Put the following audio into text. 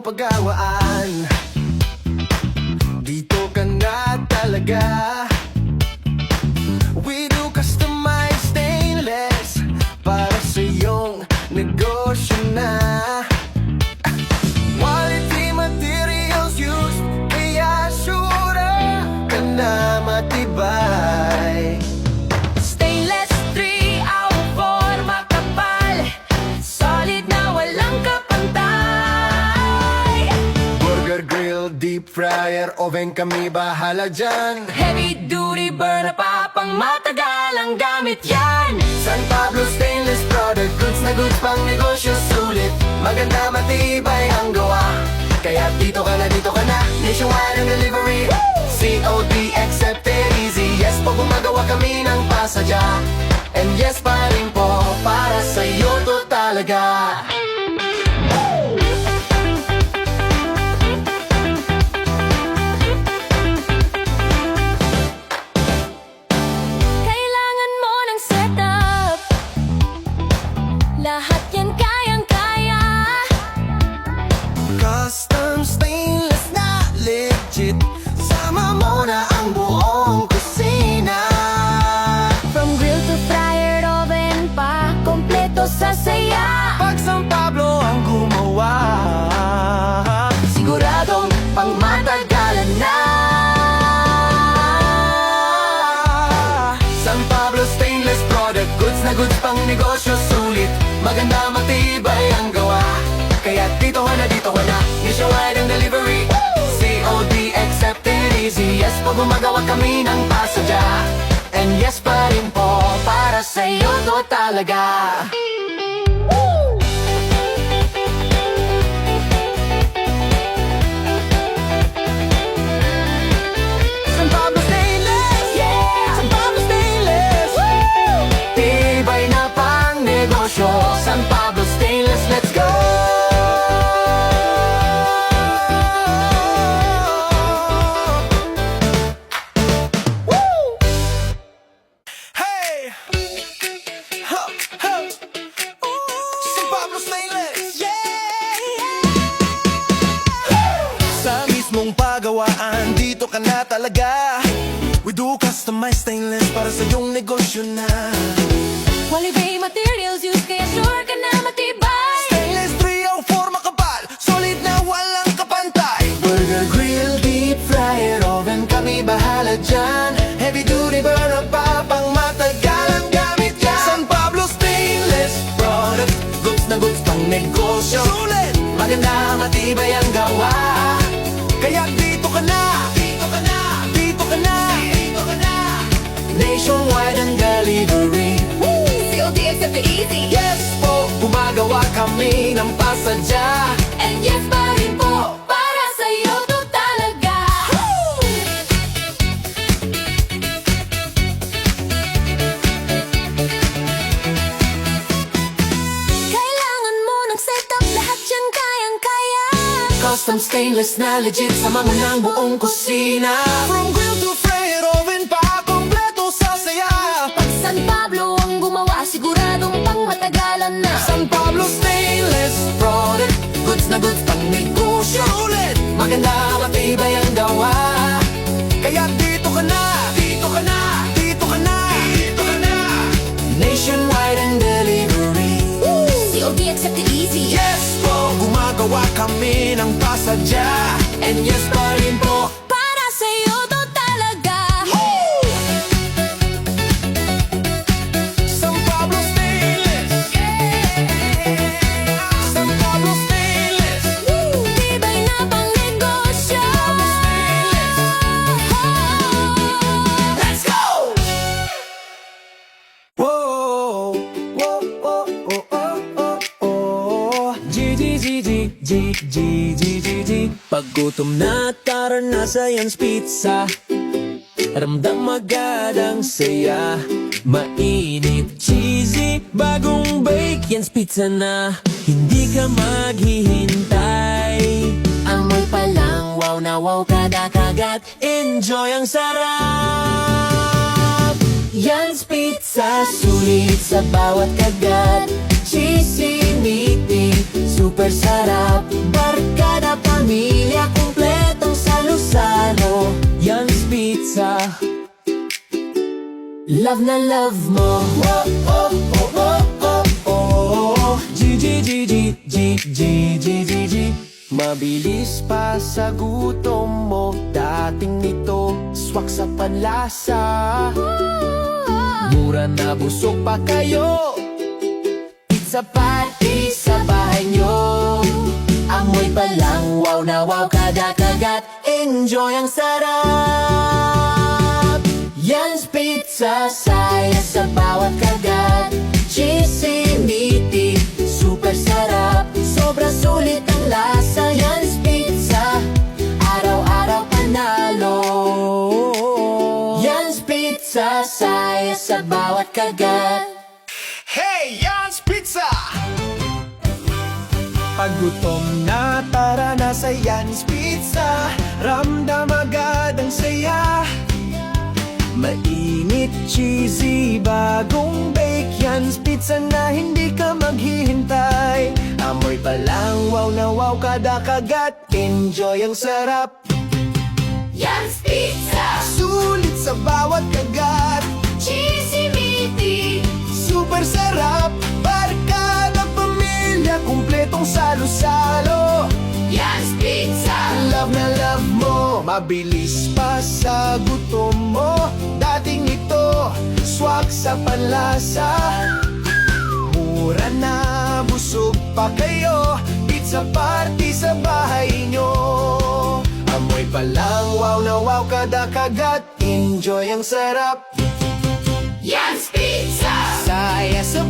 pagawaan. Dito ka na talaga. We do customized stainless para sa iyong negosyo na. Quality materials used, kaya sure ka na matibay. Stainless 3 out of 4, makapal, solid na walang kapantay. Burger grill, deep fryer, oven, kami bahala dyan. Heavy duty burner pa, pang matagal ang gamit yan. San Pablo Stainless product, goods na goods, pang negosyo sulit. Maganda matibay ang gawa, kaya dito ka na, dito ka na. Nationwide ang delivery, COD accepted easy. Yes po, gumagawa kami ng pasadya. And yes pa rin po, para sa'yo to talaga. Kailangan mo ng setup, lahat yan kayang-kaya. Custom stainless na legit, sama mo na ang buong kusina. From grill to fryer, oven pa, kompleto sa saya. Pag San Pablo ang gumawa, Siguradong pangmatagalan na. San Pablo Stainless product, goods na goods, pang negosyo sulit. Maganda matibay ang gawa, kaya dito ka na, dito ka na. Nationwide ang delivery, COD accepted easy. Yes po, gumagawa kami ng pasadya. And yes pa rin po, para sa'yo to talaga. San Pablo Stainless, yeah! San Pablo Stainless, woo! Tibay na pang negosyo, San Pablo Stainless, let's go! Woo! Hey! Ho, ho! San Pablo Stainless, yeah! Sa mismong pagawaan, dito ka na talaga. We do customized stainless para sa iyong negosyo na. Quality materials used, kaya sure ka na matibay. Stainless 304, makapal, solid na walang kapantay. Burger grill, deep fryer, oven, kami bahala dyan. Heavy duty burner pa, pang matagal ang gamit yan. San Pablo Stainless product, goods na goods, pang negosyo sulit. Maganda matibay ang gawa, kaya dito ka na, dito ka na, dito ka na, dito ka na. Nationwide ang delivery, COD accepted easy. yes po, gumagawa kami ng pasadya. And yes pa rin po, para sa'yo to talaga. Kailangan mo ng setup, lahat yan kayang-kaya. Custom stainless na legit, sama mo ng buong kusina. From grill to fryer, oven pa, kompleto sa saya. Pag San Pablo ang gumawa, siguradong pang matagalan na. San Pablo Stainless product, goods na goods, pang negosyo ulit. Maganda matibay ang gawa, kaya dito ka na, dito ka na, dito ka na, dito ka na. Nationwide ang delivery, COD accepted easy. yes po, gumagawa kami ng pasadya. And yes pa rin po, Para sa'yo to talaga. San Pablo Stainless, San Pablo Stainless, Tibay na pang negosyo. let's go! Whoa, whoa, oh, oh, oh, oh, oh. G, G, G, G, G, G, G, G, G. Pag gutom na, tara na sa Yan's Pizza. Ramdam agad ang saya. Mainit, cheesy, bagong bake, Yan's Pizza na. Hindi ka maghihintay. Amoy pa lang, wow na wow kada kagat. Enjoy ang sarap. Yan's Pizza, sulit sa bawat kagat. Cheesy, meaty, super super sarap. Barkada, pamilya, kumpletong salo-salo. Yan's Pizza, love na love mo. Oh, oh, oh, oh, oh, oh. G, G, G, G, G, G, G, G, G. Mabilis pa sa gutom mo. Dating nito, swak sa panlasa. Mura na busog pa kayo. Pizza party sa bahay nyo. Amoy pa lang, wow na wow, kada kagat. Enjoy ang sarap. Yan's Pizza, saya sa bawat kagat. Cheesy, meaty, super sarap. Sobra sulit ang lasa. Yan's Pizza, araw-araw panalo. Yan's Pizza, saya sa bawat kagat. Hey, Yan's Pizza! Pag gutom na, tara na sa Yan's Pizza. Ramdam agad ang saya. Mainit, cheesy, bagong bake. Yan's Pizza na hindi ka maghihintay. Amoy pa lang, wow na wow, kada kagat. Enjoy ang sarap. Yan's Pizza, Sulit sa bawat kagat. cheesy, meaty, Super sarap. Barkada, pamilya, kumpletong salo-salo. Yan's Pizza, Love na love mo. Mabilis pa sa gutom mo. Dating ito, swak sa panlasa. Mura na, busog pa kayo. Pizza party sa bahay nyo. Amoy pa lang, wow na wow, kada kagat. Enjoy ang sarap. Yan's Pizza, Saya sa